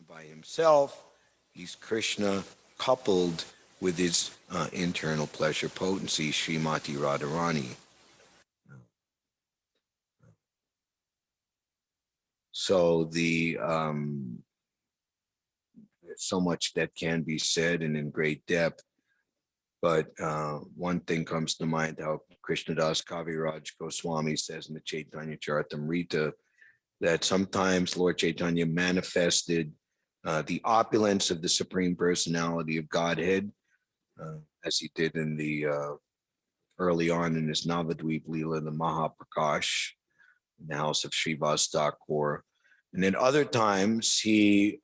by himself. He's Krishna coupled with his internal pleasure potency, Srimati Radharani. So so much that can be said and in great depth. But one thing comes to mind, how Krishnadas Kaviraj Goswami says in the Chaitanya Charitamrita that sometimes Lord Chaitanya manifested the opulence of the Supreme Personality of Godhead, as he did in the early on in his Navadvip Leela, the Mahaprakash, in the house of Srivas Thakur. And then other times he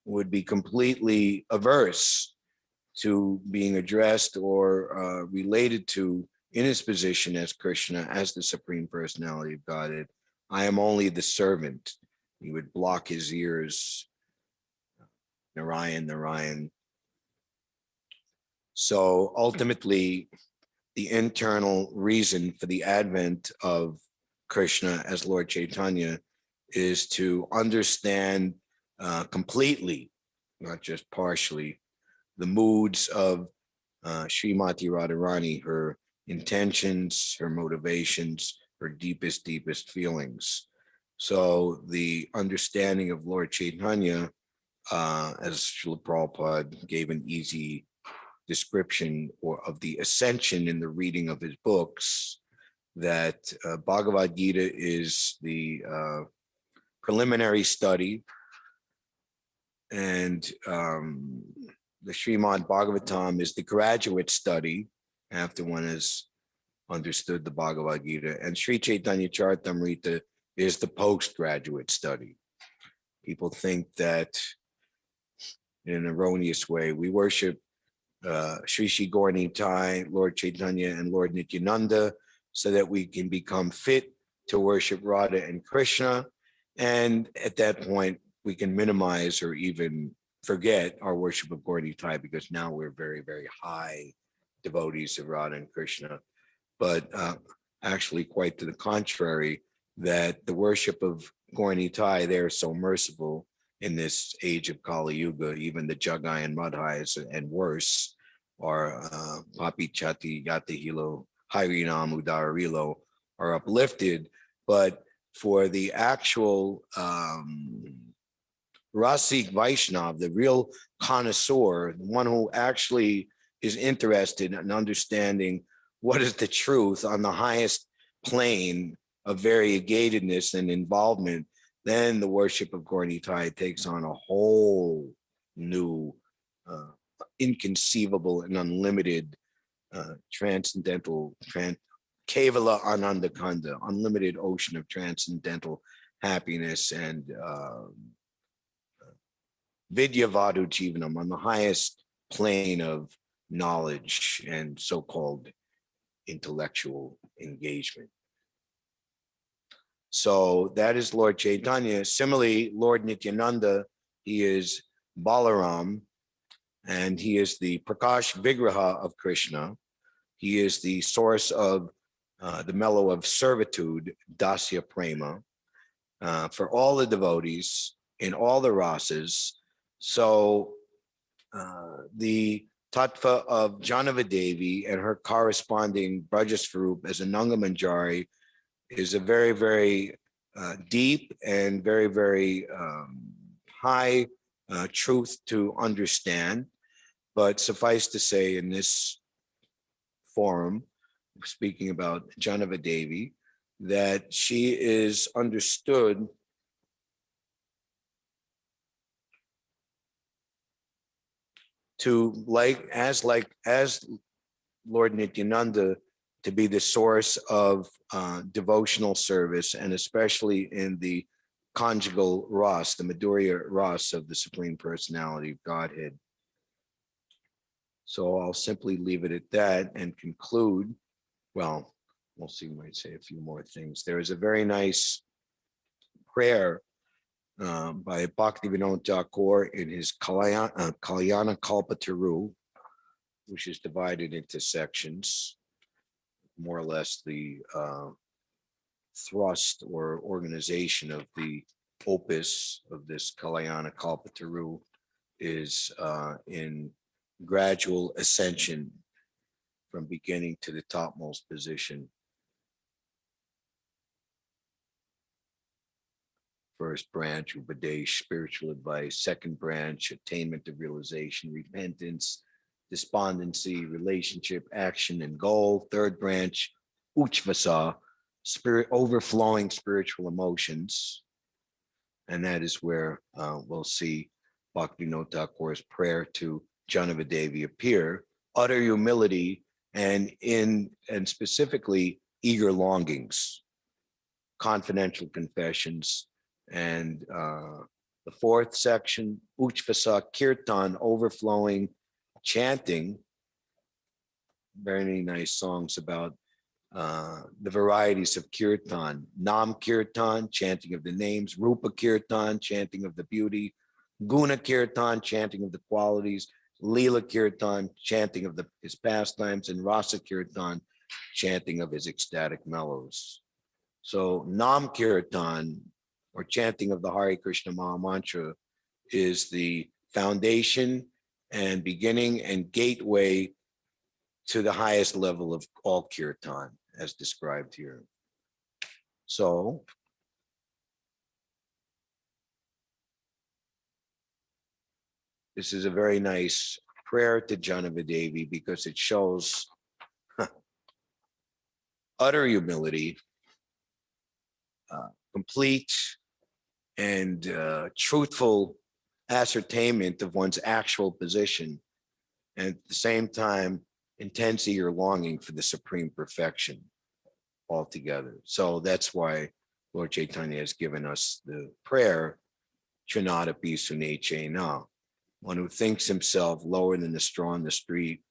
would be completely averse to being addressed or related to in his position as Krishna, as the Supreme Personality of Godhead. I am only the servant. He would block his ears, Narayan, Narayan. So ultimately, the internal reason for the advent of Krishna as Lord Chaitanya is to understand completely, not just partially, the moods of Srimati Radharani, her intentions, her motivations, her deepest feelings. So the understanding of Lord Chaitanya, as Srila Prabhupada gave an easy description of the ascension in the reading of his books, that Bhagavad Gita is the preliminary study, and the Srimad Bhagavatam is the graduate study after one has understood the Bhagavad Gita, and Sri Chaitanya Charitamrita is the postgraduate study. People think that in an erroneous way, we worship Sri Sri Gaura Nitai, Lord Chaitanya, and Lord Nityananda so that we can become fit to worship Radha and Krishna. And at that point, we can minimize or even forget our worship of Gaura Nitai, because now we're very, very high devotees of Radha and Krishna. But actually, quite to the contrary, that the worship of Gaura Nitai, they're so merciful in this age of Kali Yuga. Even the Jagai and Madhais and worse are Papi Chati Yatahilo, Harinam Udarilo are uplifted. But for the actual Rasik Vaishnav, the real connoisseur, the one who actually is interested in understanding what is the truth on the highest plane of variegatedness and involvement, then the worship of Gaura Nitai takes on a whole new, inconceivable and unlimited transcendental, Kevala Anandakanda, unlimited ocean of transcendental happiness and Vidyavadu Jivanam, on the highest plane of knowledge and so-called intellectual engagement. So that is Lord Chaitanya. Similarly, Lord Nityananda, he is Balaram, and he is the Prakash Vigraha of Krishna. He is the source of the mellow of servitude, Dasya Prema, for all the devotees in all the rasas. So the tattva of Janava Devi and her corresponding Brajasvarup as a Nanga Manjari is a very, very deep and very, very high truth to understand. But suffice to say, in this forum, speaking about Janava Devi, that she is understood to as Lord Nityananda, to be the source of devotional service, and especially in the conjugal ras, the Madhurya ras of the Supreme Personality of Godhead. So I'll simply leave it at that and conclude. Well, we'll see, we might say a few more things. There is a very nice prayer by Bhaktivinoda Thakur in his Kalyana Kalpataru, which is divided into sections, more or less the thrust or organization of the opus of this Kalyana Kalpataru is in gradual ascension from beginning to the topmost position. First branch, Upadesh, spiritual advice. Second branch, attainment of realization, repentance, despondency, relationship, action, and goal. Third branch, Uchvasa, spirit, overflowing spiritual emotions. And that is where we'll see Bhaktivinoda Thakur's prayer to Janavi appear, utter humility, and specifically eager longings, confidential confessions. And the fourth section, Uchvasa Kirtan, overflowing chanting. Very nice songs about the varieties of kirtan. Nam Kirtan, chanting of the names. Rupa Kirtan, chanting of the beauty. Guna Kirtan, chanting of the qualities. Leela Kirtan, chanting of his pastimes. And Rasa Kirtan, chanting of his ecstatic mellows. So Nam Kirtan, or chanting of the Hare Krishna Maha Mantra, is the foundation and beginning and gateway to the highest level of all kirtan, as described here. So this is a very nice prayer to Janavi Devi because it shows utter humility, complete and truthful ascertainment of one's actual position, and at the same time, intense eager longing for the supreme perfection altogether. So that's why Lord Chaitanya has given us the prayer, Trinadapi Suneche Na, one who thinks himself lower than the straw in the street,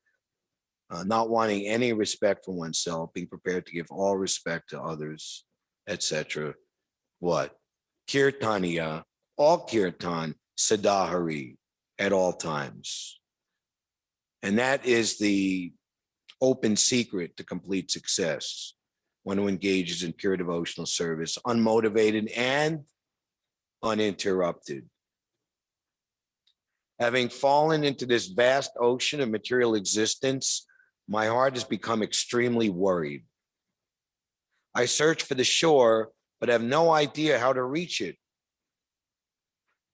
not wanting any respect for oneself, being prepared to give all respect to others, etc. What? Kirtaniya, all kirtan, sadahari, at all times. And that is the open secret to complete success. One who engages in pure devotional service, unmotivated and uninterrupted. Having fallen into this vast ocean of material existence, my heart has become extremely worried. I search for the shore, but have no idea how to reach it.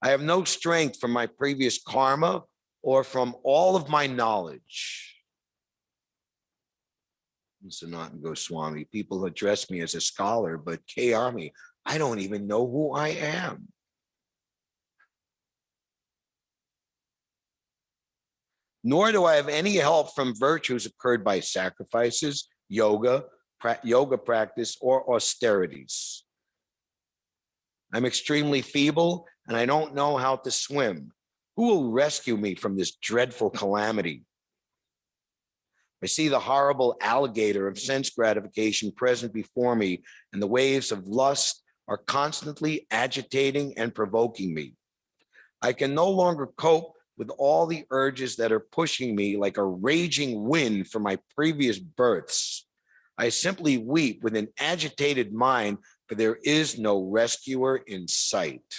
I have no strength from my previous karma or from all of my knowledge. Sanatana Goswami, people address me as a scholar, but K-Army, I don't even know who I am. Nor do I have any help from virtues occurred by sacrifices, yoga practice, or austerities. I'm extremely feeble and I don't know how to swim. Who will rescue me from this dreadful calamity? I see the horrible alligator of sense gratification present before me, and the waves of lust are constantly agitating and provoking me. I can no longer cope with all the urges that are pushing me like a raging wind from my previous births. I simply weep with an agitated mind, for there is no rescuer in sight.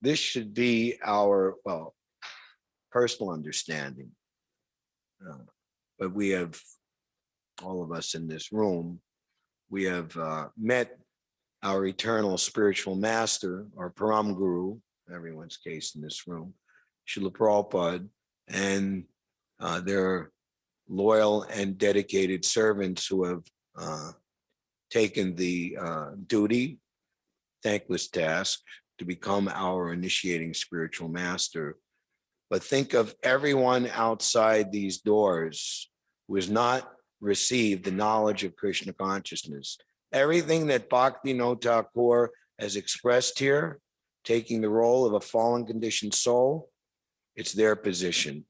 This should be our, personal understanding. But we have, all of us in this room, we have met our eternal spiritual master, our Param Guru, everyone's case in this room, Srila Prabhupada, and their loyal and dedicated servants who have taken the duty, thankless task, to become our initiating spiritual master. But think of everyone outside these doors who has not received the knowledge of Krishna consciousness. Everything that Bhaktivinoda Thakur has expressed here, taking the role of a fallen conditioned soul, it's their position.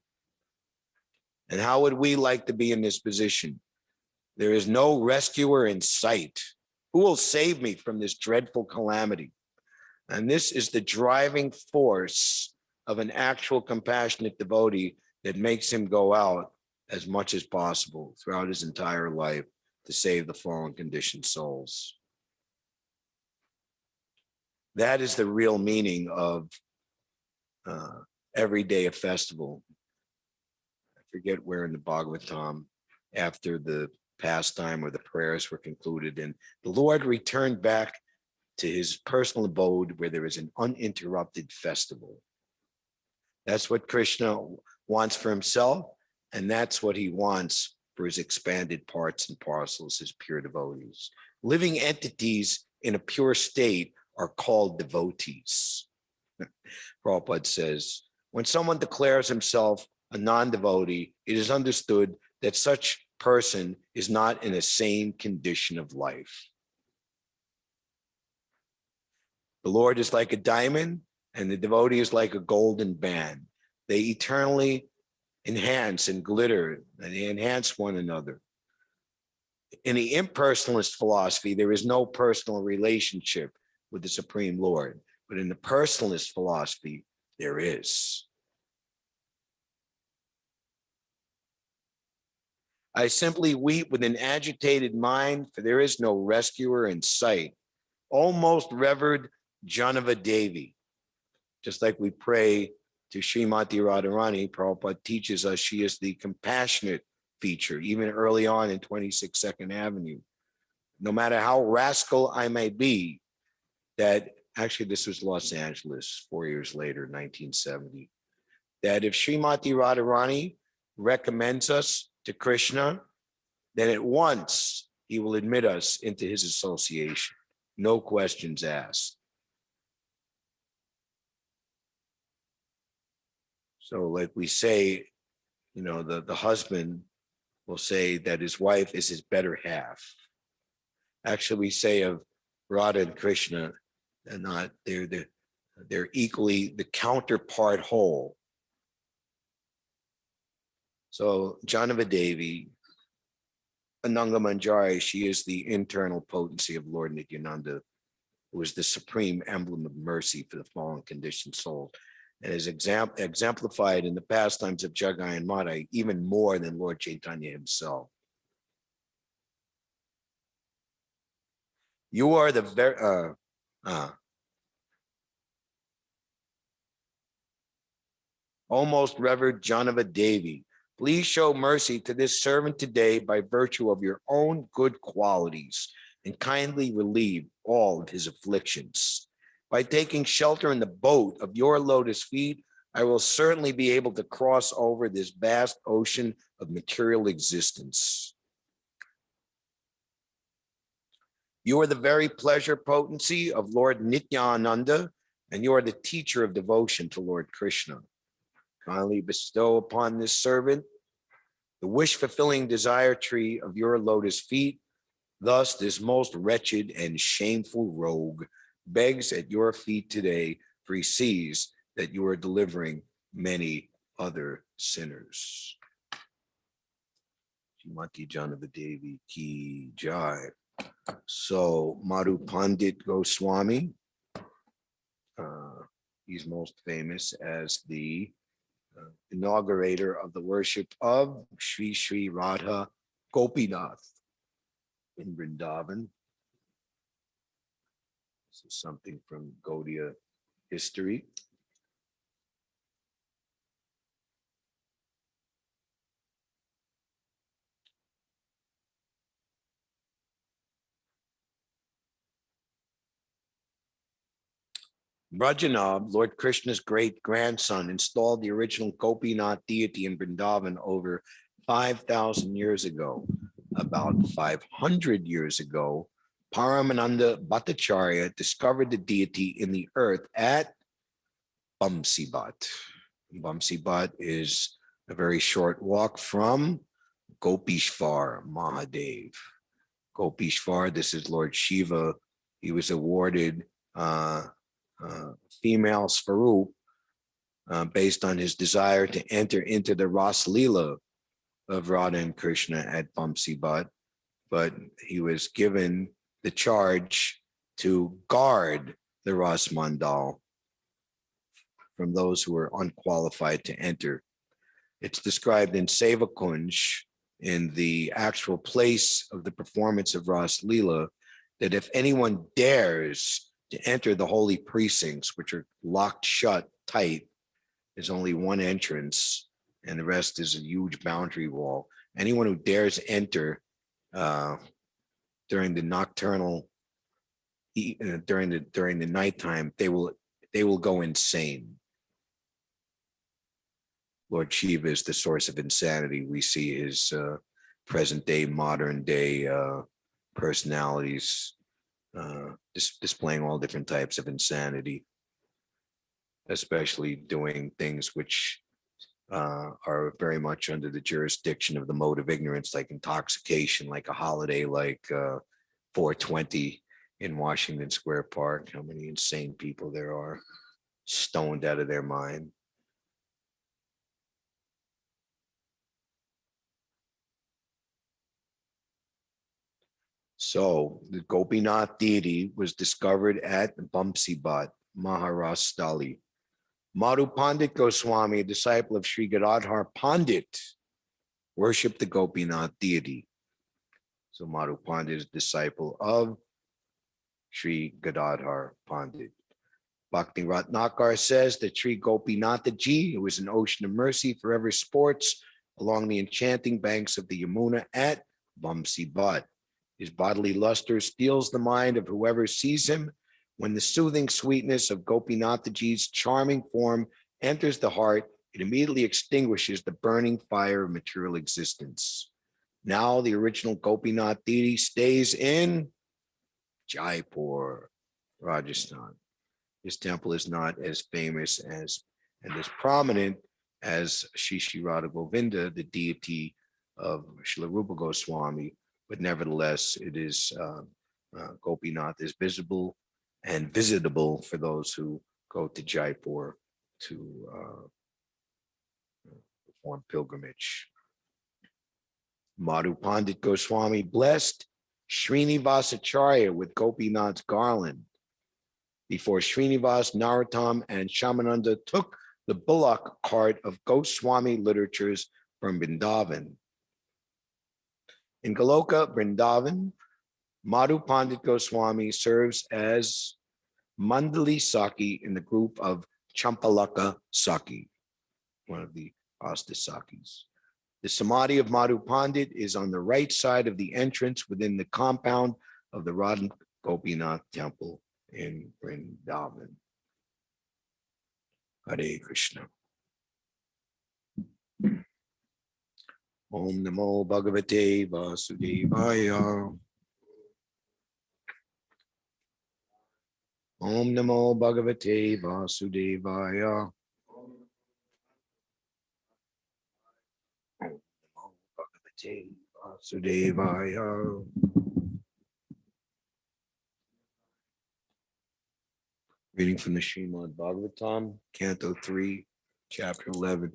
And how would we like to be in this position? There is no rescuer in sight. Who will save me from this dreadful calamity? And this is the driving force of an actual compassionate devotee that makes him go out as much as possible throughout his entire life to save the fallen conditioned souls. That is the real meaning of every day a festival. I forget where in the Bhagavatam, after the pastime or the prayers were concluded, and the Lord returned back to his personal abode where there is an uninterrupted festival. That's what Krishna wants for himself, and that's what he wants for his expanded parts and parcels, his pure devotees. Living entities in a pure state are called devotees. Prabhupada says, when someone declares himself a non-devotee, it is understood that such person is not in a sane condition of life. The Lord is like a diamond, and the devotee is like a golden band. They eternally enhance and glitter, and they enhance one another. In the impersonalist philosophy, there is no personal relationship with the Supreme Lord, but in the personalist philosophy, there is. I simply weep with an agitated mind, for there is no rescuer in sight. Almost revered Janava Devi. Just like we pray to Srimati Radharani, Prabhupada teaches us she is the compassionate feature, even early on in 26 Second Avenue. No matter how rascal I may be, that actually this was Los Angeles 4 years later, 1970, that if Srimati Radharani recommends us to Krishna, then at once he will admit us into his association. No questions asked. So like we say, you know, the husband will say that his wife is his better half. Actually, we say of Radha and Krishna, they're equally the counterpart whole. So Janava Devi, Ananga Manjari, she is the internal potency of Lord Nityananda, who is the supreme emblem of mercy for the fallen conditioned soul, and is exemplified in the pastimes of Jagai and Madai even more than Lord Chaitanya himself. You are the very almost revered Janava Devi. Please show mercy to this servant today by virtue of your own good qualities and kindly relieve all of his afflictions. By taking shelter in the boat of your lotus feet, I will certainly be able to cross over this vast ocean of material existence. You are the very pleasure potency of Lord Nityananda, and you are the teacher of devotion to Lord Krishna. Kindly bestow upon this servant the wish-fulfilling desire tree of your lotus feet. Thus, this most wretched and shameful rogue begs at your feet today, for he sees that you are delivering many other sinners. Srimati Janava Devi ki jai. So Madhu Pandit Goswami, he's most famous as the inaugurator of the worship of Sri Sri Radha Gopinath in Vrindavan. This is something from Gaudiya history. Brajanab, Lord Krishna's great grandson, installed the original Gopinath Deity in Vrindavan over 5,000 years ago. About 500 years ago, Paramananda Bhattacharya discovered the deity in the earth at Bamsibat. Bamsibat is a very short walk from Gopishvar Mahadev. Gopishvar, this is Lord Shiva. He was awarded female Svarup based on his desire to enter into the Ras Lila of Radha and Krishna at Bamsibat, but he was given the charge to guard the Ras Mandal from those who were unqualified to enter. It's described in Seva Kunj, in the actual place of the performance of Ras Lila, that if anyone dares To enter the holy precincts, which are locked shut tight, there's only one entrance, and the rest is a huge boundary wall. Anyone who dares enter during the nocturnal, during the nighttime, they will go insane. Lord Shiva is the source of insanity. We see his present day, modern day personalities displaying all different types of insanity, especially doing things which are very much under the jurisdiction of the mode of ignorance, like intoxication, like a holiday like 420 in Washington Square Park. How many insane people there are, stoned out of their mind. So the Gopinath Deity was discovered at Bamsibat, Maharashtra. Madhu Pandit Goswami, a disciple of Sri Gadadhar Pandit, worshipped the Gopinath Deity. So Madhu Pandit is a disciple of Sri Gadadhar Pandit. Bhakti Ratnakar says that Sri Gopinathaji, who is an ocean of mercy, forever sports along the enchanting banks of the Yamuna at Bamsibat. His bodily luster steals the mind of whoever sees him. When the soothing sweetness of Gopinathaji's charming form enters the heart, it immediately extinguishes the burning fire of material existence. Now the original Gopinath Deity stays in Jaipur, Rajasthan. His temple is not as famous as and as prominent as Shishi Radha Govinda, the deity of Srila Rupa Goswami, but nevertheless, it is Gopinath is visible and visitable for those who go to Jaipur to perform pilgrimage. Madhu Pandit Goswami blessed Srinivasacharya with Gopinath's garland. Before Srinivas, Narottam, and Shamananda took the bullock cart of Goswami literatures from Vrindavan. In Goloka, Vrindavan, Madhu Pandit Goswami serves as Mandali Saki in the group of Champalaka Saki, one of the Astasakis. The Samadhi of Madhu Pandit is on the right side of the entrance within the compound of the Radha Gopinath temple in Vrindavan. Hare Krishna. Om Namo Bhagavate Vasudevaya. Om Namo Bhagavate Vasudevaya. Om Namo Bhagavate Vasudevaya. Reading from the Srimad Bhagavatam, Canto 3, Chapter 11.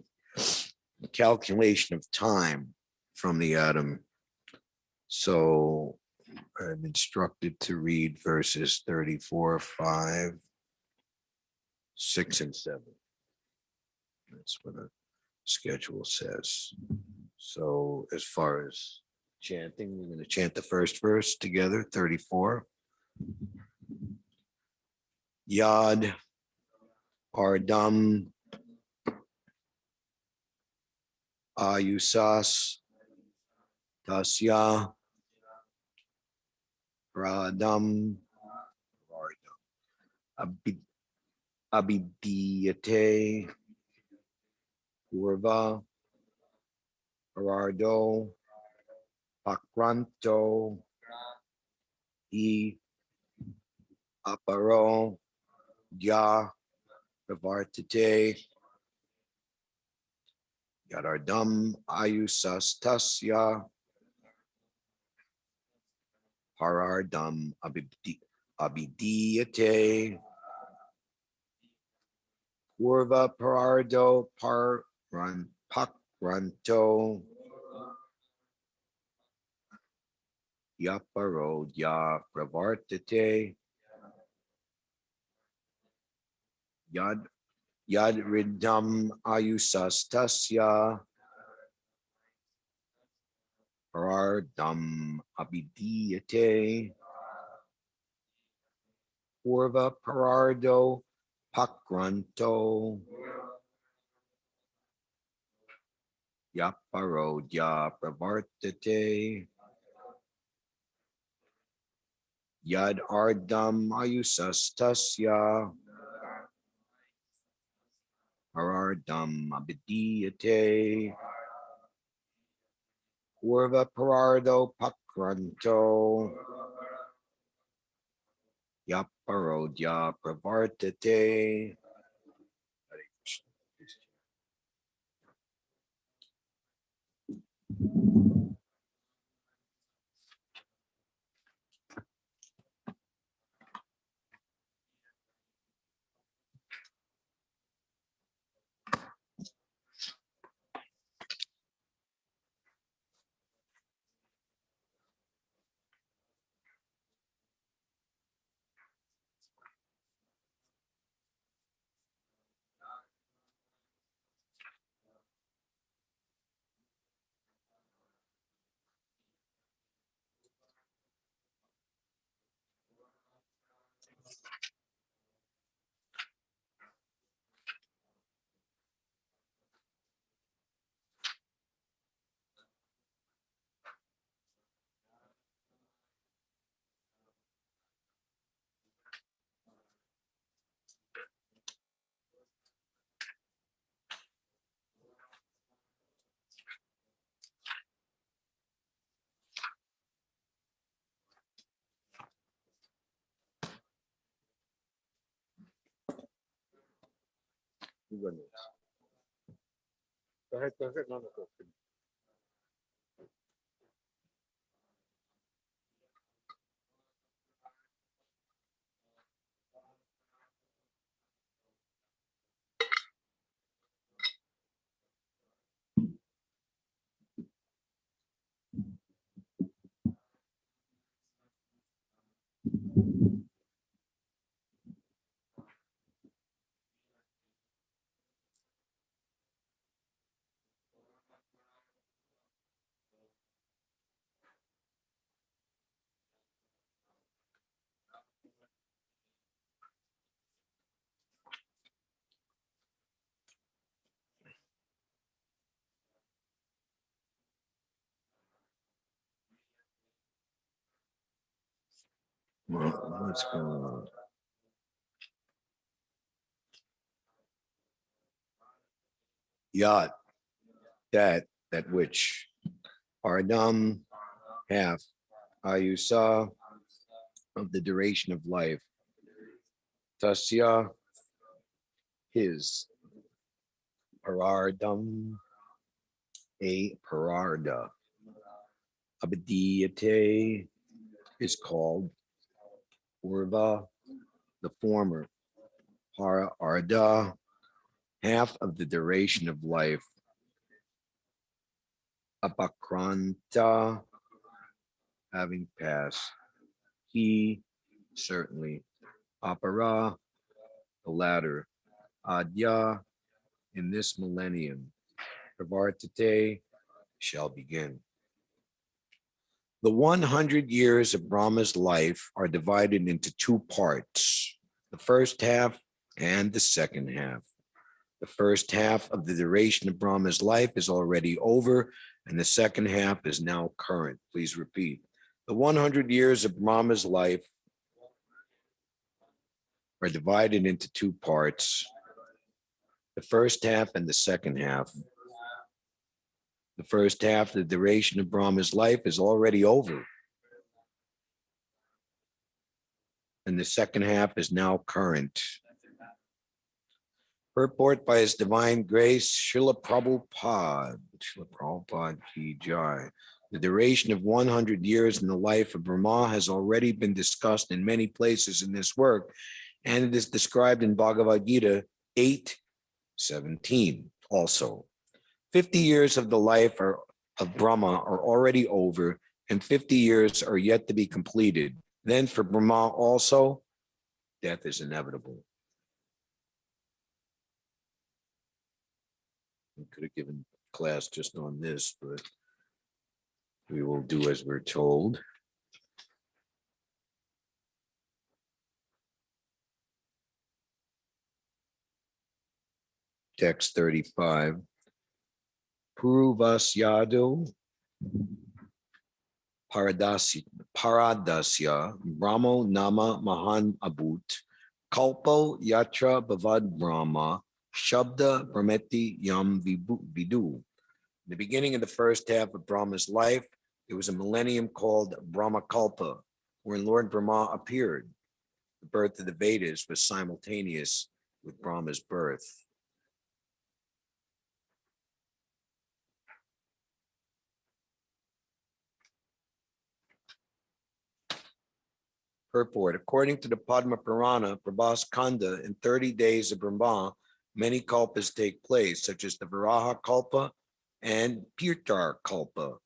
The calculation of time from the atom. So I'm instructed to read verses 34, 5, 6, and 7. That's what the schedule says. So as far as chanting, we're going to chant the first verse together, 34. Yad Ardam Ayusas Tasya Radam Abidiyate Purva Arardo Pakranto E Aparo Ya Pravartate Yadardam Ayusastasya Harardam Abidiyate Purva Parardo Paran Pakranto Yaparo Ya Pravartate Yad Ridam Ayusastasya Parardam Abidiyate Purva Parardo Pakranto Yaparodya Pravartate Yad Ardam Ayusastasya Parardam Abidiyate Purva Parardo Pakranto Yaparodya Pravartate. Hare Krishna. Go ahead, go ahead. No, no, go. What's going on? Yat, that which. Ardam, half. Ayusa, of the duration of life. Tasya, his. Parardam, a pararda. Abadiyate is called Purva, the former. Para arda, half of the duration of life. Apakranta, having passed. He, certainly. Apara, the latter. Adya, in this millennium. Pravartate, shall begin. The 100 years of Brahma's life are divided into two parts, the first half and the second half. The first half of the duration of Brahma's life is already over, and the second half is now current. Please repeat. The 100 years of Brahma's life are divided into two parts, the first half and the second half. The first half, the duration of Brahma's life is already over, and the second half is now current. Purport by His Divine Grace, Srila Prabhupada Ki Jai. The duration of 100 years in the life of Brahma has already been discussed in many places in this work, and it is described in Bhagavad Gita 8:17 also. 50 years of the life of Brahma are already over, and 50 years are yet to be completed. Then for Brahma also, death is inevitable. We could have given class just on this, but we will do as we're told. Text 35. Puruvasyado Paradasya Brahmo Nama Mahan Abut Kalpo Yatra Bavad Brahma Shabda Brahmeti Yam Vidu. In the beginning of the first half of Brahma's life, there was a millennium called Brahma Kalpa, wherein Lord Brahma appeared. The birth of the Vedas was simultaneous with Brahma's birth. Purport. According to the Padma Purana, Prabhas Kanda, in 30 days of Brahma, many kalpas take place, such as the Varaha Kalpa and Pirtar Kalpa.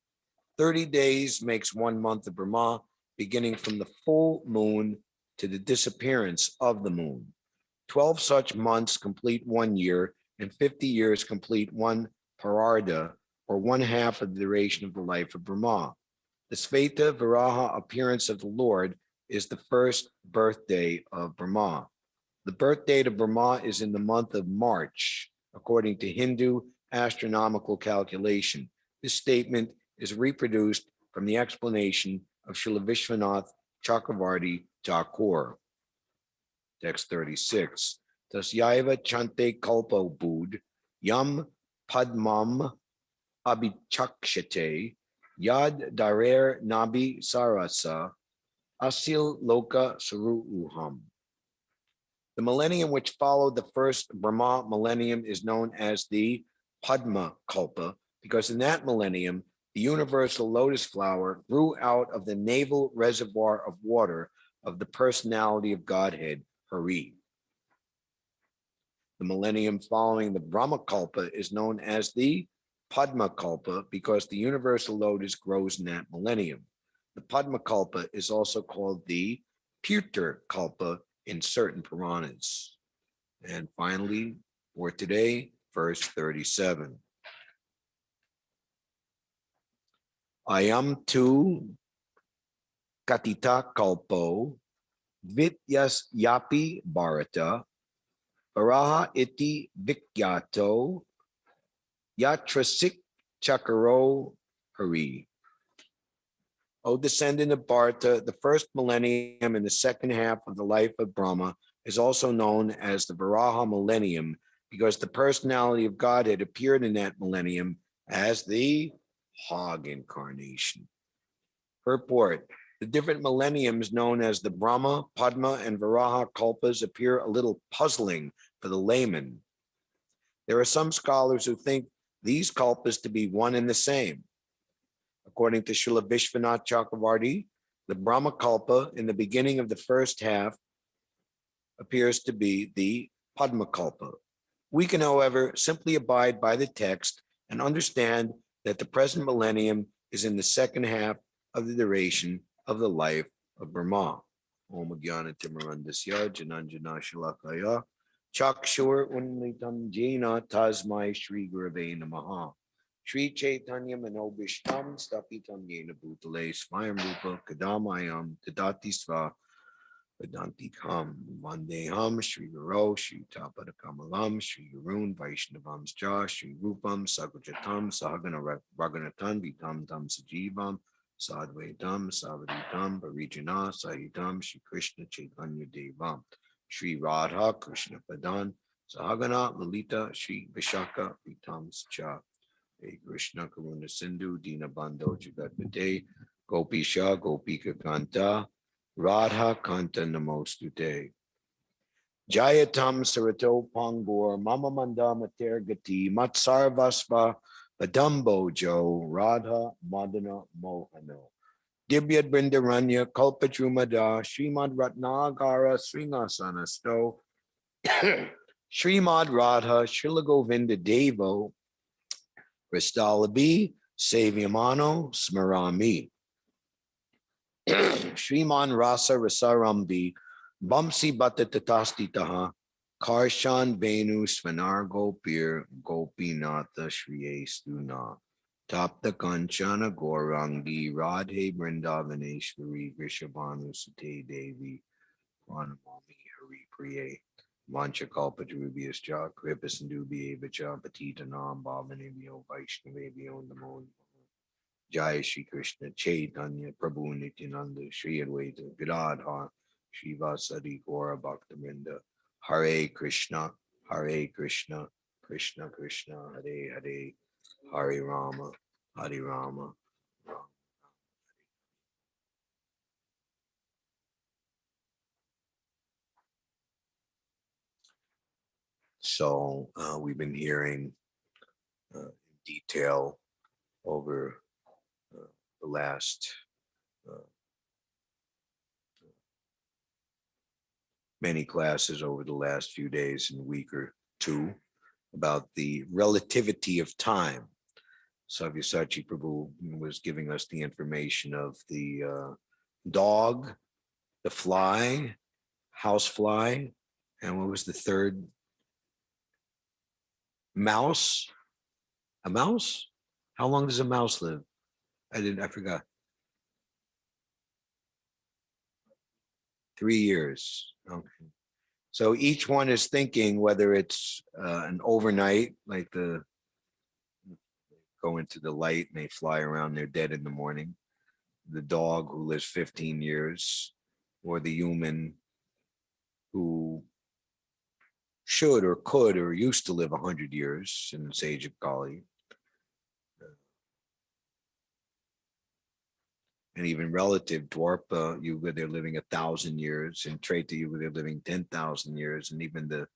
30 days makes 1 month of Brahma, beginning from the full moon to the disappearance of the moon. 12 such months complete 1 year, and 50 years complete 1 pararda, or 1/2 of the duration of the life of Brahma. The Sveta Varaha appearance of the Lord is the first birthday of Brahma. The birth date of Brahma is in the month of March, according to Hindu astronomical calculation. This statement is reproduced from the explanation of Srila Vishwanath Chakravarti Thakur. Text 36. Tasyaiva chante kalpo bud yam padmam abhichakshate yad darer nabi sarasa asil loka saruham. The millennium which followed the first Brahma millennium is known as the Padma Kalpa, because in that millennium, the universal lotus flower grew out of the navel reservoir of water of the personality of Godhead, Hari. The millennium following the Brahma Kalpa is known as the Padma Kalpa because the universal lotus grows in that millennium. The Padma Kalpa is also called the Pirtar Kalpa in certain Puranas. And finally, for today, verse 37. Ayam tu katita kalpo vityas yapi bharata Varaha iti vikyato yatrasik chakaro hari. O descendant of Bharata, the first millennium in the second half of the life of Brahma is also known as the Varaha millennium because the personality of Godhead appeared in that millennium as the hog incarnation. Purport. The different millenniums known as the Brahma, Padma, and Varaha kalpas appear a little puzzling for the layman. There are some scholars who think these kalpas to be one and the same. According to Srila Vishwanath Chakravarti, the Brahma kalpa in the beginning of the first half appears to be the Padma kalpa. We can, however, simply abide by the text and understand that the present millennium is in the second half of the duration of the life of Brahma. Om Jnana Timarandasya Jananjana Shalakaya Chakshur Unlitam Jena Tasmai Shri Gurave Namaha Shri Chaitanya Manobishtam Stapitam Yena Bhutale Swayam Rupa Kadamayam Tadati Sva Vedantikam Vandeham Shri Guru Shri Tapada Kamalam Shri Gurun Vaishnavams Ja Shri Rupam Sagujatam Sahagana Raganatan Vitam Tam Sajivam Sadvaitam Savaditam Parijana Sahitam Shri Krishna Chaitanya Devam Shri Radha Krishna Padan Sahagana Lalita Shri Vishaka Vitam Cha Hey Krishna Karuna Sindhu Dina Bando Jagatpate Gopisha Gopika Kanta Radha Kanta Namostute Jayatam Sarato Pangor Mama Manda Mater Gati Matsarvasva Padambo Jo Radha Madana Mohano Dibyad Brindaranya Kalpajumada Srimad Ratnagara Sringasana Sto Srimad Radha Shrilagovinda Devo Kristalabi Savyamano Smarami Shriman Rasa Rasarambi Bamsi Bhatta Tatasti Taha Karshan Venu Svanar Gopir Gopinatha Shriye Stuna Tapta Kanchana Gorangi Radhe Vrindavaneshwari Vrishabhanu Sute Devi Pranamami Hari Priye. Vancha kalpatarubhyascha kripa sindubhyeva cha patitanam bhavanebhyo vaishnavebhyo namo. Jai Shri Krishna Chaitanya Prabhu Nityananda Shri Advaita Gadadhar Shivasadi Gaura Bhaktivinoda Hare Krishna Krishna Krishna Hare Hare Hare Rama Hare Rama. So we've been hearing in detail over the last many classes over the last few days and week or two about the relativity of time. Sabyasachi Prabhu was giving us the information of the dog, the fly, house fly, and what was the third? Mouse? A mouse? How long does a mouse live? I forgot. 3 years. Okay. So each one is thinking whether it's an overnight, like the go into the light and they fly around, they're dead in the morning. The dog who lives 15 years, or the human who should or could or used to live 100 years in this age of Kali. And even relative Dwarpa Yuga, they're living 1,000 years. In Treta Yuga, they're living 10,000 years. And even the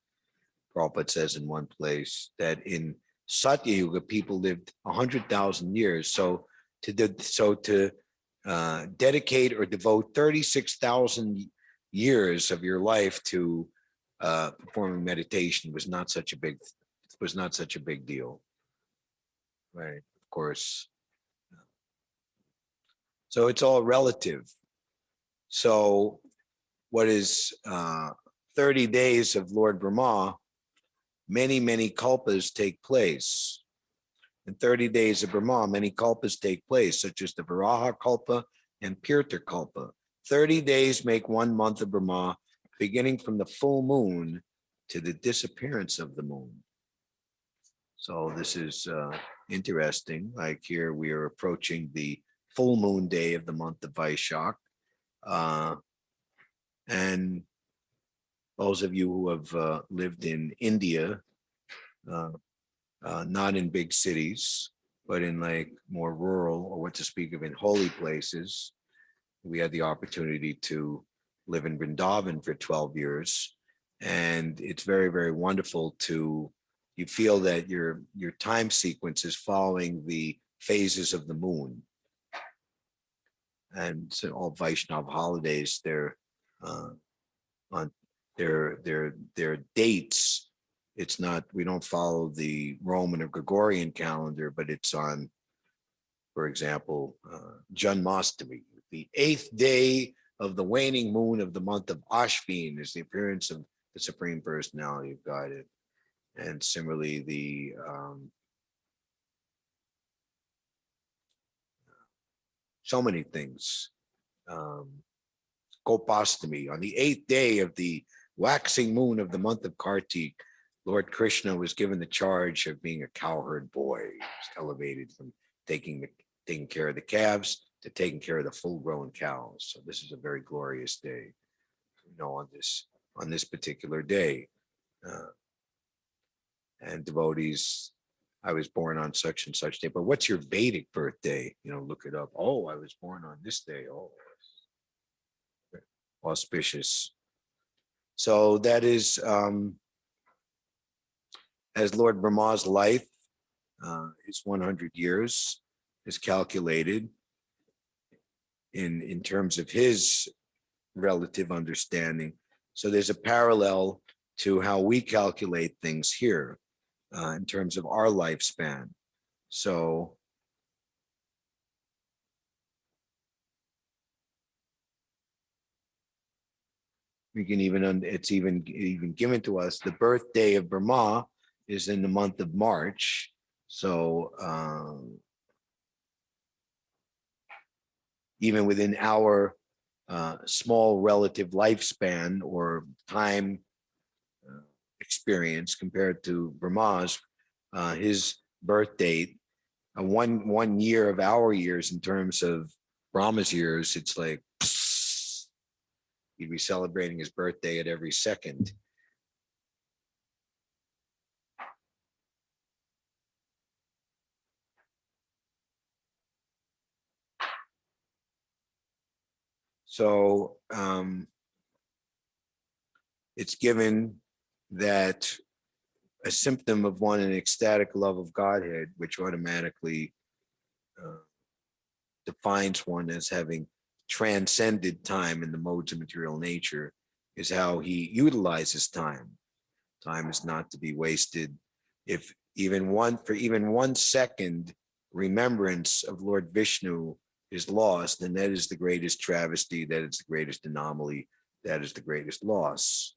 Prabhupada says in one place that in Satya Yuga, people lived 100,000 years. So to dedicate or devote 36,000 years of your life to performing meditation was not such a big deal, right? Of course. So it's all relative. So what is 30 days of Lord Brahma, many kalpas take place. In 30 days of Brahma, many kalpas take place, such as the Varaha Kalpa and Pirtha Kalpa. 30 days make 1 month of Brahma, beginning from the full moon to the disappearance of the moon. So this is interesting. Like here, we are approaching the full moon day of the month of Vaishak. And those of you who have lived in India, not in big cities, but in like more rural, or what to speak of in holy places, we had the opportunity to live in Vrindavan for 12 years. And it's very wonderful you feel that your time sequence is following the phases of the moon. And so all Vaishnav holidays, they're on their dates. It's not, we don't follow the Roman or Gregorian calendar, but it's on, for example, Janmashtami, the 8th day of the waning moon of the month of Ashvin is the appearance of the Supreme Personality of Godhead. And similarly, the so many things. Gopastami, on the 8th day of the waxing moon of the month of Kartik, Lord Krishna was given the charge of being a cowherd boy. He was elevated from taking care of the calves to taking care of the full-grown cows. So this is a very glorious day, on this particular day. And devotees, I was born on such and such day, but what's your Vedic birthday? Look it up. Oh, I was born on this day. Oh, auspicious. So that is as Lord Brahma's life, his 100 years is calculated in terms of his relative understanding. So there's a parallel to how we calculate things here in terms of our lifespan. So we can it's even given to us, the birthday of Brahma is in the month of March. So even within our small relative lifespan or time experience compared to Brahma's, his birth date, one year of our years in terms of Brahma's years, it's like psst, he'd be celebrating his birthday at every second. So it's given that a symptom of one an ecstatic love of Godhead, which automatically defines one as having transcended time in the modes of material nature, is how he utilizes time. Time is not to be wasted. If even one second remembrance of Lord Vishnu is lost, then that is the greatest travesty, that is the greatest anomaly, that is the greatest loss.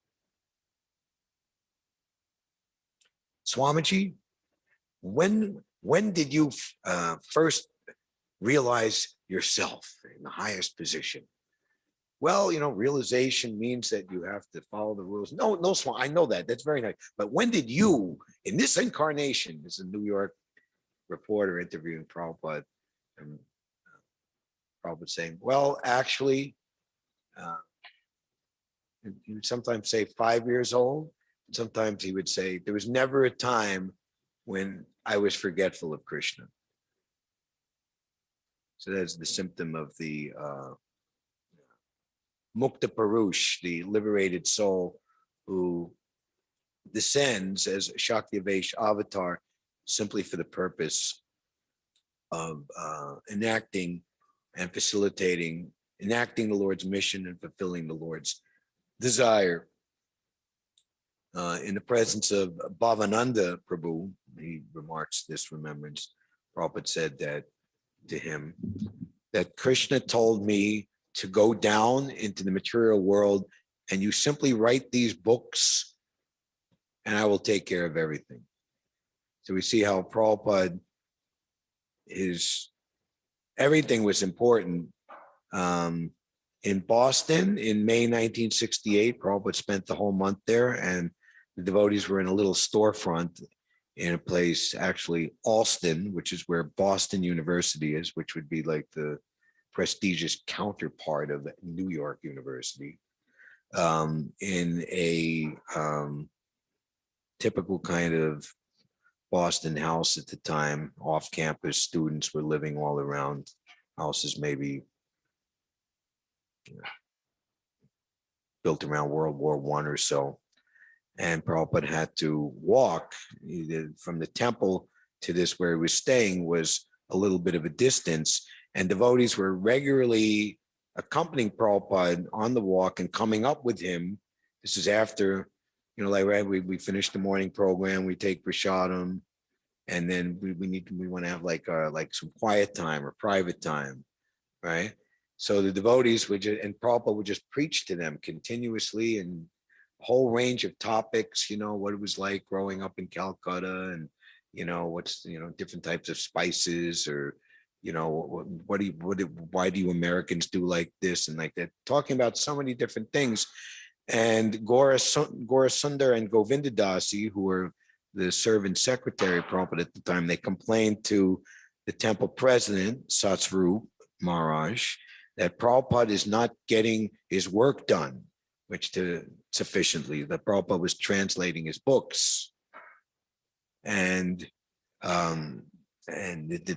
Swamiji, when did you first realize yourself in the highest position? Well, realization means that you have to follow the rules. No, Swam, I know that. That's very nice. But when did you, in this incarnation, as a New York reporter interviewing Prabhupada, and Prabhupada saying, well, actually, he would sometimes say 5 years old. Sometimes he would say, there was never a time when I was forgetful of Krishna. So that's the symptom of the Mukta Purush, the liberated soul who descends as Shakti-Avesh avatar simply for the purpose of enacting the Lord's mission and fulfilling the Lord's desire. In the presence of Bhavananda Prabhu, he remarks this remembrance. Prabhupada said that to him, that Krishna told me to go down into the material world and you simply write these books and I will take care of everything. So we see how Prabhupada, everything was important. In Boston in May 1968, Prabhupada spent the whole month there, and the devotees were in a little storefront in a place, actually Alston, which is where Boston University is, which would be like the prestigious counterpart of New York University, in a typical kind of Boston house at the time. Off-campus students were living all around houses, maybe built around World War I or so. And Prabhupada had to walk from the temple to this where he was staying was a little bit of a distance. And devotees were regularly accompanying Prabhupada on the walk and coming up with him. This is after, like we finished the morning program, we take prasadam, and then we want to have like some quiet time or private time, right? So the devotees and Prabhupada would just preach to them continuously and a whole range of topics, what it was like growing up in Calcutta and, what's, different types of spices or, why do you Americans do like this and like that, talking about so many different things. And Gaurasundar and Govindadasi, who were the servant secretary of Prabhupada at the time, they complained to the temple president, Satsvarup Maharaj, that Prabhupada is not getting his work done, sufficiently, that Prabhupada was translating his books. And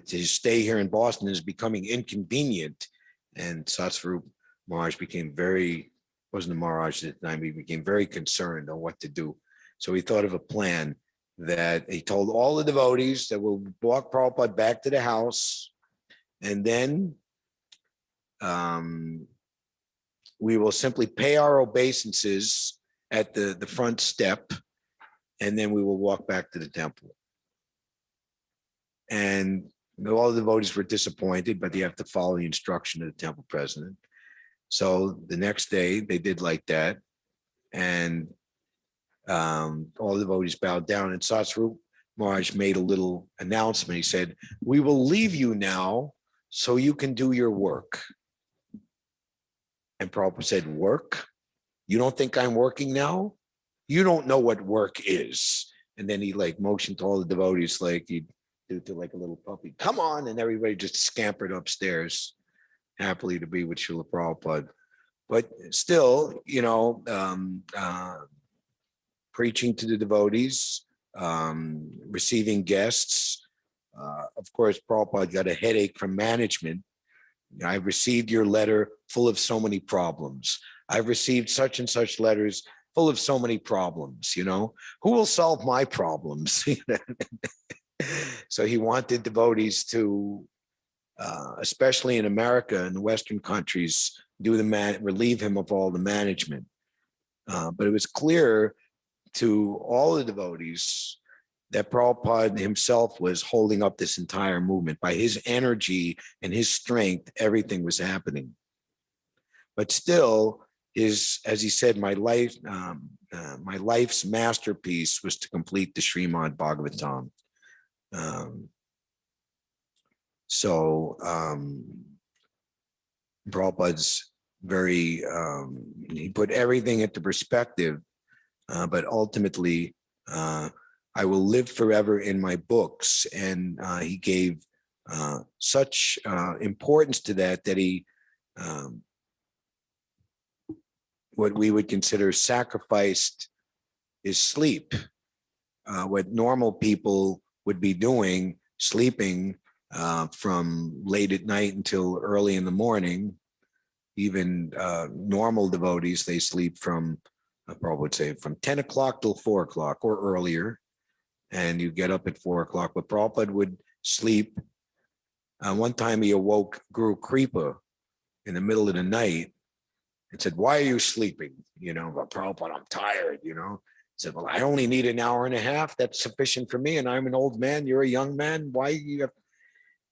his stay here in Boston is becoming inconvenient. And Satsvarup Maharaj wasn't a Maharaj at the time, he became very concerned on what to do. So he thought of a plan that he told all the devotees that we'll walk Prabhupada back to the house, and then we will simply pay our obeisances at the front step, and then we will walk back to the temple. And all the devotees were disappointed, but you have to follow the instruction of the temple president. So the next day they did like that, and all the devotees bowed down, and Satsvarup Maharaj made a little announcement. He said, "We will leave you now so you can do your work." And Prabhupada said, "Work? You don't think I'm working now?" you don't know what work is. And then he like motioned to all the devotees, like he'd do to like a little puppy, come on. And everybody just scampered upstairs happily to be with Srila Prabhupada. But still, preaching to the devotees, receiving guests. Of course, Prabhupada got a headache from management. I've received your letter full of so many problems. I've received such and such letters full of so many problems, who will solve my problems? So he wanted devotees to, especially in America and the Western countries, relieve him of all the management. But it was clear to all the devotees that Prabhupada himself was holding up this entire movement. By his energy and his strength, everything was happening. But still, as he said, my life's masterpiece was to complete the Srimad Bhagavatam. Prabhupada's he put everything into perspective, but ultimately, I will live forever in my books. And he gave such importance to that he, what we would consider sacrificed his sleep. What normal people would be doing, sleeping from late at night until early in the morning. Even normal devotees, they sleep from, I probably would say, from 10 o'clock till 4 o'clock or earlier. And you get up at 4 o'clock. But Prabhupada would sleep. One time he awoke Guru Kripa in the middle of the night and said, "Why are you sleeping?" But Prabhupada, "I'm tired," He said, "Well, I only need an hour and a half. That's sufficient for me. And I'm an old man. You're a young man. Why you have?"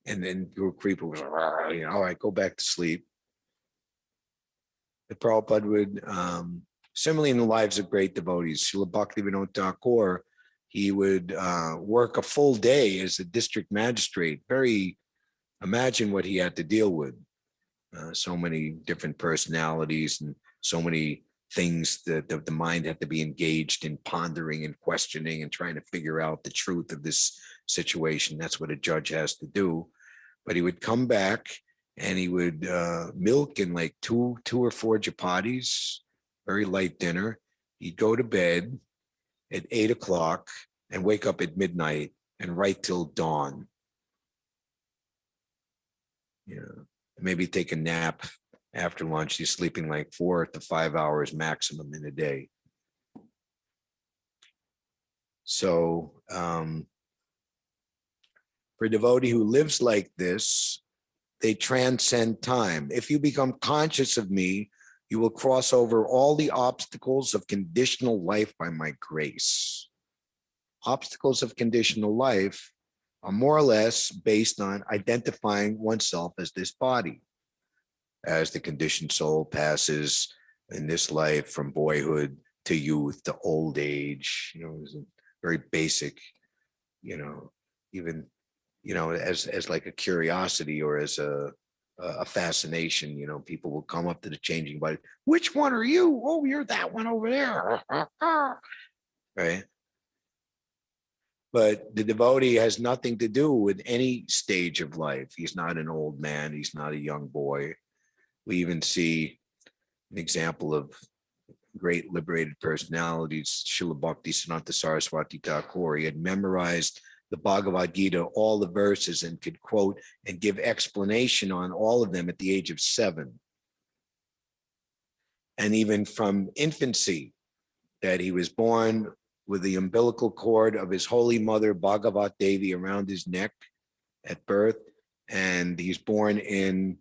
And then Guru Kripa was like, "All right, go back to sleep." The Prabhupada would, similarly in the lives of great devotees, Srila Bhaktivinoda Thakur, he would work a full day as a district magistrate. Imagine what he had to deal with. So many different personalities and so many things that the mind had to be engaged in pondering and questioning and trying to figure out the truth of this situation. That's what a judge has to do. But he would come back and he would milk in like two or four chapatis, very light dinner. He'd go to bed at 8 o'clock and wake up at midnight and write till dawn. Maybe take a nap after lunch. He's sleeping like 4 to 5 hours maximum in a day. So for a devotee who lives like this, they transcend time. If you become conscious of me, you will cross over all the obstacles of conditional life by my grace. Obstacles of conditional life are more or less based on identifying oneself as this body. As the conditioned soul passes in this life from boyhood to youth to old age, it's very basic, even, as like a curiosity or as a fascination, people will come up to the changing body. Which one are you? Oh, you're that one over there. Right? But the devotee has nothing to do with any stage of life. He's not an old man. He's not a young boy. We even see an example of great liberated personalities, Srila Bhaktisiddhanta Saraswati Thakur. He had memorized the Bhagavad Gita, all the verses, and could quote and give explanation on all of them at the age of 7. And even from infancy, that he was born with the umbilical cord of his holy mother, Bhagavat Devi, around his neck at birth. And he's born in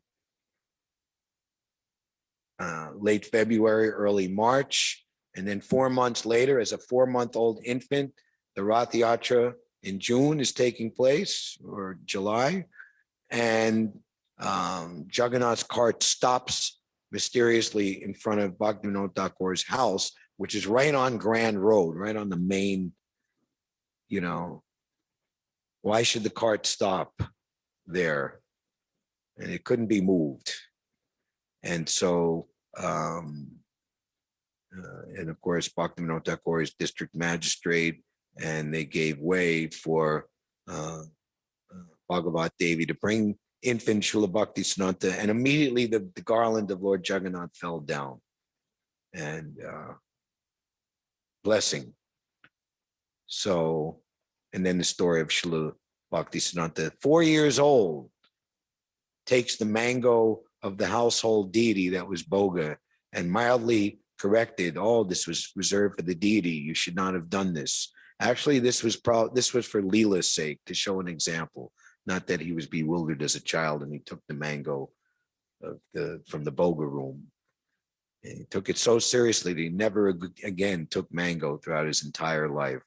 late February, early March. And then 4 months later, as a 4-month-old infant, the Rath Yatra in June is taking place, or July. And Jagannath's cart stops mysteriously in front of Bhaktivinoda Thakur's house, which is right on Grand Road, right on the main, why should the cart stop there? And it couldn't be moved. And so And of course, Bhaktivinoda Thakur is district magistrate, and they gave way for Bhagavat Devi to bring infant Srila Bhaktisiddhanta, and immediately the garland of Lord Jagannath fell down. And blessing. So, and then the story of Srila Bhaktisiddhanta, 4 years old, takes the mango of the household deity that was Bhoga and mildly corrected, oh, this was reserved for the deity. You should not have done this. Actually, this was for Leela's sake, to show an example, not that he was bewildered as a child and he took the mango from the Bhoga room. And he took it so seriously that he never again took mango throughout his entire life.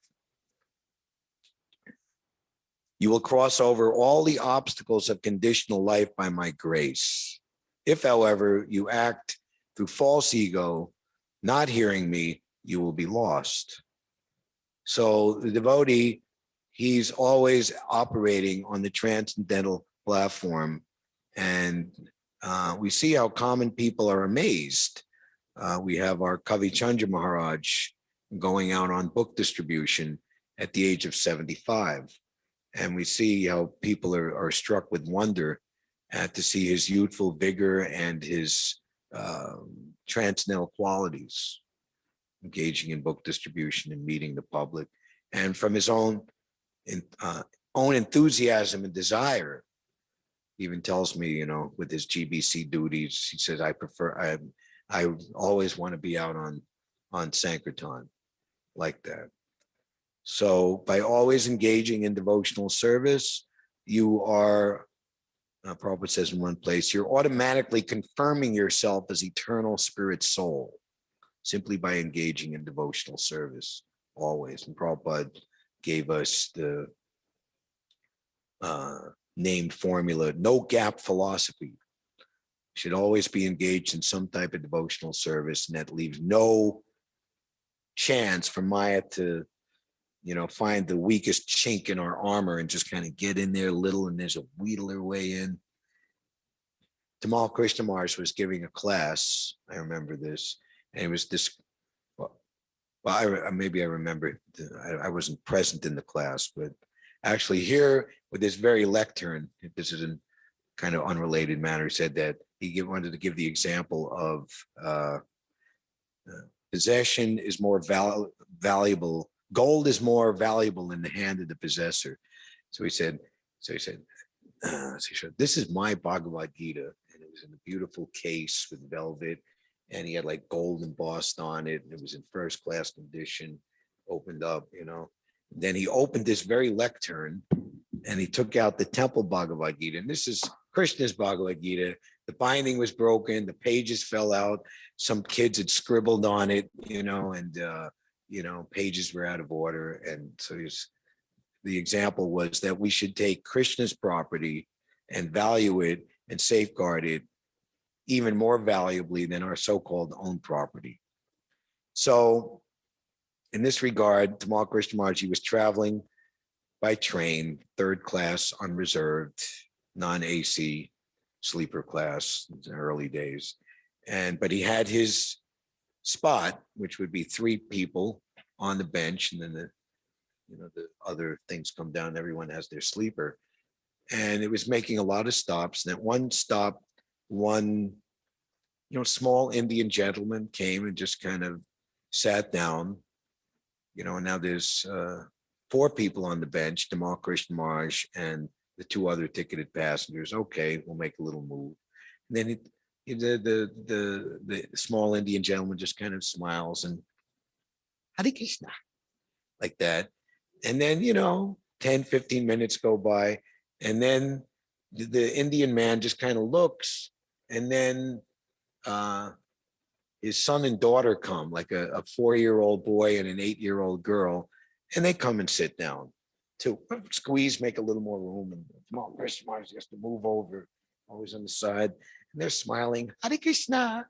You will cross over all the obstacles of conditional life by my grace. If, however, you act through false ego, not hearing me, you will be lost. So the devotee, he's always operating on the transcendental platform. And we see how common people are amazed. We have our Kavi Chandra Maharaj going out on book distribution at the age of 75. And we see how people are struck with wonder to see his youthful vigor and his transcendental qualities, engaging in book distribution and meeting the public. And from his own enthusiasm and desire, he even tells me, with his GBC duties, he says, I always want to be out on Sankirtan like that. So by always engaging in devotional service, you are, Prabhupada says in one place, you're automatically confirming yourself as eternal spirit soul, simply by engaging in devotional service, always. And Prabhupada gave us the named formula, no gap philosophy. Should always be engaged in some type of devotional service, and that leaves no chance for Maya to find the weakest chink in our armor and just kind of get in there little, and there's a wheedle her way in. Tamal Krishna Maharaj was giving a class. I remember this, and it was this. Maybe I remember. I wasn't present in the class, but actually here with this very lectern, this is in kind of unrelated matter, said that he wanted to give the example of possession is more valuable. Gold is more valuable in the hand of the possessor. So he said, this is my Bhagavad Gita. And it was in a beautiful case with velvet. And he had like gold embossed on it. And it was in first class condition, opened up, And then he opened this very lectern and he took out the temple Bhagavad Gita. And this is Krishna's Bhagavad Gita. The binding was broken. The pages fell out. Some kids had scribbled on it, and pages were out of order. And so the example was that we should take Krishna's property and value it and safeguard it even more valuably than our so-called own property. So in this regard, Tamal Krishna Maharaj, he was traveling by train, third class, unreserved, non-AC, sleeper class in the early days. But he had his spot, which would be 3 people on the bench, and then the other things come down. Everyone has their sleeper, and it was making a lot of stops. And at one stop, one small Indian gentleman came and just kind of sat down. And now there's 4 people on the bench: Tamal Krishna Maharaj and the 2 other ticketed passengers. Okay, we'll make a little move. And then the small Indian gentleman just kind of smiles and Hare Krishna, like that. And then, 10, 15 minutes go by. And then the Indian man just kind of looks, and then his son and daughter come, like a 4-year-old boy and an 8-year-old girl. And they come and sit down to squeeze, make a little more room. And come on, Krishna Maharaj has to move over, always on the side. And they're smiling, Hare Krishna,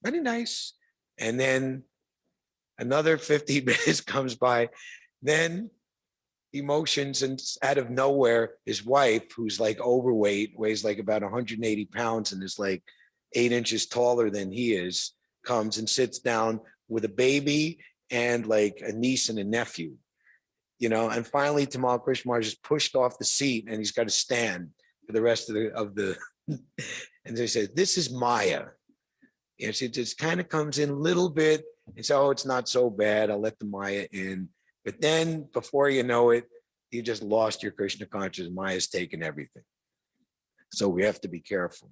very nice. And then another 15 minutes comes by. Then emotions, and out of nowhere, his wife, who's like overweight, weighs like about 180 pounds and is like 8 inches taller than he is, comes and sits down with a baby and like a niece and a nephew, and finally Tamal Krishna Maharaj is pushed off the seat and he's got to stand for the rest of the and they say, this is Maya. It just kind of comes in a little bit and so, it's not so bad. I'll let the Maya in. But then before you know it, you just lost your Krishna consciousness. Maya's taken everything. So we have to be careful.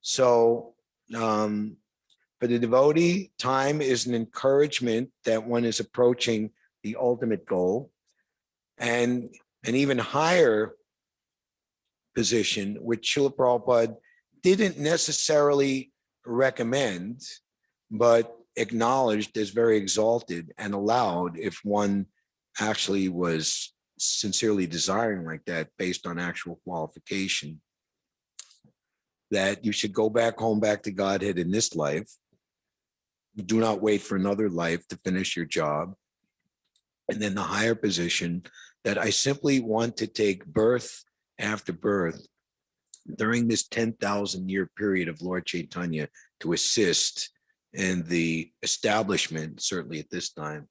So for the devotee, time is an encouragement that one is approaching the ultimate goal, and an even higher position, which Srila Prabhupada didn't necessarily recommend, but acknowledged as very exalted and allowed if one actually was sincerely desiring like that based on actual qualification, that you should go back home, back to Godhead in this life. Do not wait for another life to finish your job. And then the higher position that I simply want to take birth after birth during this 10,000 year period of Lord Chaitanya to assist in the establishment, certainly at this time,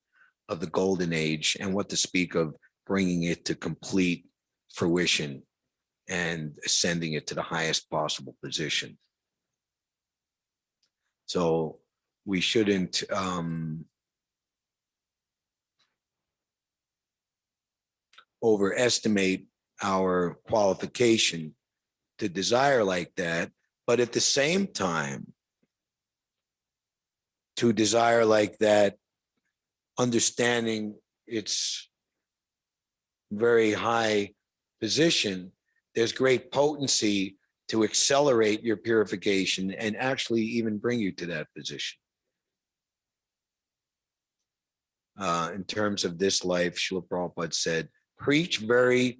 of the golden age, and what to speak of bringing it to complete fruition and ascending it to the highest possible position. So we shouldn't overestimate our qualification to desire like that, but at the same time, to desire like that, understanding its very high position, there's great potency to accelerate your purification and actually even bring you to that position. In terms of this life, Srila Prabhupada said, preach very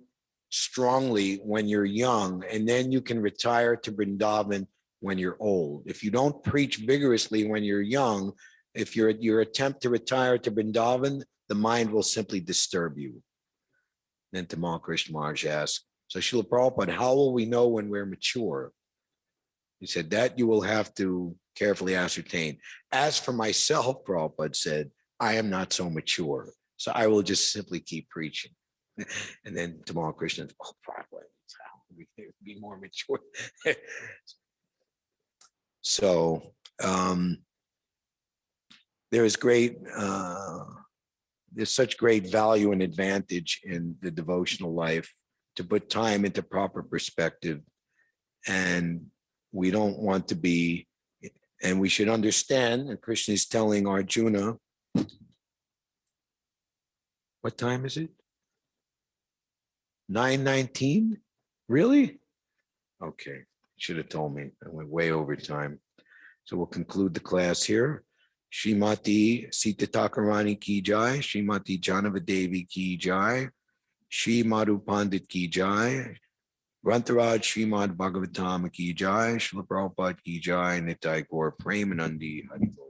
strongly when you're young, and then you can retire to Vrindavan when you're old. If you don't preach vigorously when you're young, if your attempt to retire to Vrindavan, the mind will simply disturb you. Then Tamal Krishna Maharaj asked, so Srila Prabhupada, how will we know when we're mature? He said, that you will have to carefully ascertain. As for myself, Prabhupada said, I am not so mature, so I will just simply keep preaching. And then Tamal Krishna, oh, Prabhupada, we be more mature. So there is there's such great value and advantage in the devotional life to put time into proper perspective. And we don't want to be, and we should understand, and Krishna is telling Arjuna, what time is it? 9:19? Really? Okay, should have told me. I went way over time. So we'll conclude the class here. Srimati Sita Thakurani ki jai, Srimati Janava Devi ki jai, Shri Madhu Pandit ki jai, Grantaraj Srimad Bhagavatam ki jai, Srila Prabhupada ki jai, Nitai Gaur Premanandi Hari Bol.